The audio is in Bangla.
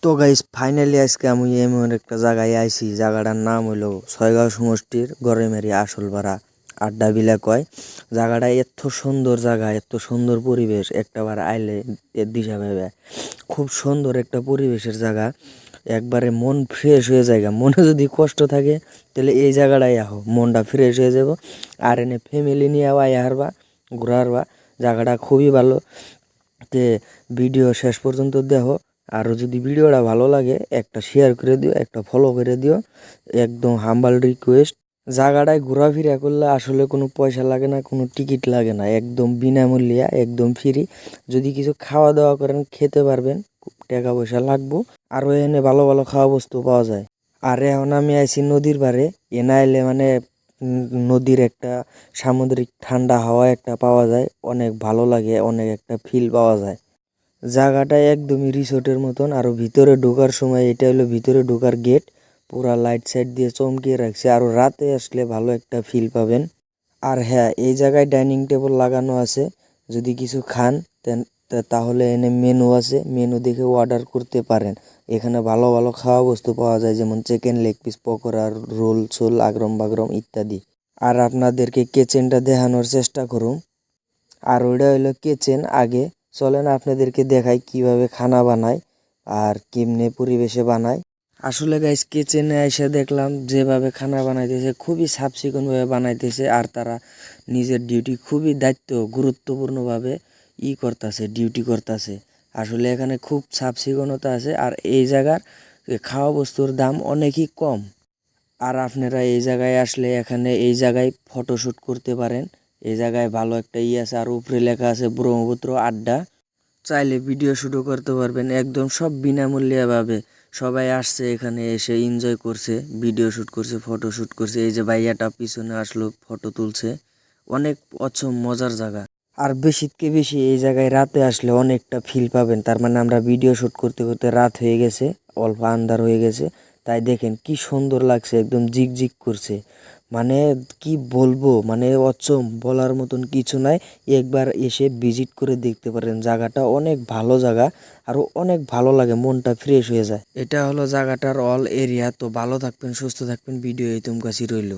তো গাইস ফাইনালি আজকে আমি এমন একটা জায়গায় আইছি। জায়গাটার নাম হলো ছয়গাঁও সমষ্টির গড়েমারি আসলপাড়া আড্ডা বিলা কয়। জায়গাটা এত সুন্দর জায়গা, এত সুন্দর পরিবেশ, একটাবার আইলে এর দিশা পাবে। খুব সুন্দর একটা পরিবেশের জায়গা, একবারে মন ফ্রেশ হয়ে যায়। মনে যদি কষ্ট থাকে তাহলে এই জায়গাটায় আহো, মনটা ফ্রেশ হয়ে যাব। আর এনে ফ্যামিলি নিয়ে আই হারবা, ঘুরা হারবা। জায়গাটা খুবই ভালো। তে ভিডিও শেষ পর্যন্ত দেখো। আর যদি ভিডিওটা ভালো লাগে একটা শেয়ার করে দিও, একটা ফলো করে দিও, একদম হাম্বাল রিকোয়েস্ট। জায়গাটায় ঘোরাফেরা করলে আসলে কোনো পয়সা লাগে না, কোনো টিকিট লাগে না, একদম বিনামূল্যে, একদম ফ্রি। যদি কিছু খাওয়া দাওয়া করেন খেতে পারবেন, টাকা পয়সা লাগবো। আরও এনে ভালো ভালো খাওয়া বস্তু পাওয়া যায়। আর এখন আমি আইছি নদীর পাড়ে। এনা এলে মানে নদীর একটা সামুদ্রিক ঠান্ডা হাওয়া একটা পাওয়া যায়, অনেক ভালো লাগে, অনেক একটা ফিল পাওয়া যায়। জায়গাটা একদমই রিসোর্টের মতন। আর ভিতরে ঢোকার সময় এটা হলো ভিতরে ঢোকার গেট, পুরা লাইট সাইট দিয়ে চমকিয়ে রাখছে। আর রাতে আসলে ভালো একটা ফিল পাবেন। আর হ্যাঁ, এই জায়গায় ডাইনিং টেবিল লাগানো আছে। যদি কিছু খান তাহলে এনে মেনু আছে, মেনু দেখে অর্ডার করতে পারেন। এখানে ভালো ভালো খাওয়া বস্তু পাওয়া যায়, যেমন chicken leg piece, pakora, roll সোল, আগরম বাগরম ইত্যাদি। আর আপনাদেরকে কিচেনটা দেখানোর চেষ্টা করুন। আর ওইটা হইলো কিচেন। আগে চলেন আপনাদেরকে দেখাই কিভাবে খানা বানায় আর কেমনে পরিবেশে বানায়। আসলে গাইস কিচেনে এসে দেখলাম যেভাবে খানা বানাইতেছে খুবই সাফ সিকুনভাবে বানাইতেছে। আর তারা নিজের ডিউটি খুবই দায়িত্ব গুরুত্বপূর্ণভাবে করতেছে, ডিউটি করতেছে। আসলে এখানে খুব সাফ সিকুনতা আছে। আর এই জায়গার খাওয়া বস্তুর দাম অনেকই কম। আর আপনারা এই জায়গায় আসলে এখানে এই জায়গায় ফটোশ্যুট করতে পারেন। এই জায়গায় ভালো একটা আছে। আর উপরে লেখা আছে ব্রহ্মপুত্র আড্ডা। চাইলে ভিডিও শ্যুটও করতে পারবেন, একদম সব বিনামূল্যে ভাবে। সবাই আসছে এখানে এসে এনজয় করছে, ভিডিও শ্যুট করছে, ফটো শ্যুট করছে। এই যে ভাইয়াটা পিছনে আসলো ফটো তুলছে। অনেক মজার জায়গা। আর বেশিকে বেশি এই জায়গায় রাতে আসলে অনেকটা ফিল পাবেন। তার মানে আমরা ভিডিও শ্যুট করতে করতে রাত হয়ে গেছে, অল্প আন্ধার হয়ে গেছে। তাই দেখেন কি সুন্দর লাগছে, একদম জিক করছে। মানে কি বলবো, মানে বলার মতন কিছু নাই। একবার এসে ভিজিট করে দেখতে পারেন, জায়গাটা অনেক ভালো জায়গা। আরও অনেক ভালো লাগে, মনটা ফ্রেশ হয়ে যায়। এটা হলো জায়গাটার অল এরিয়া। তো ভালো থাকবেন, সুস্থ থাকবেন, ভিডিও এই তোমার কাছে রইল।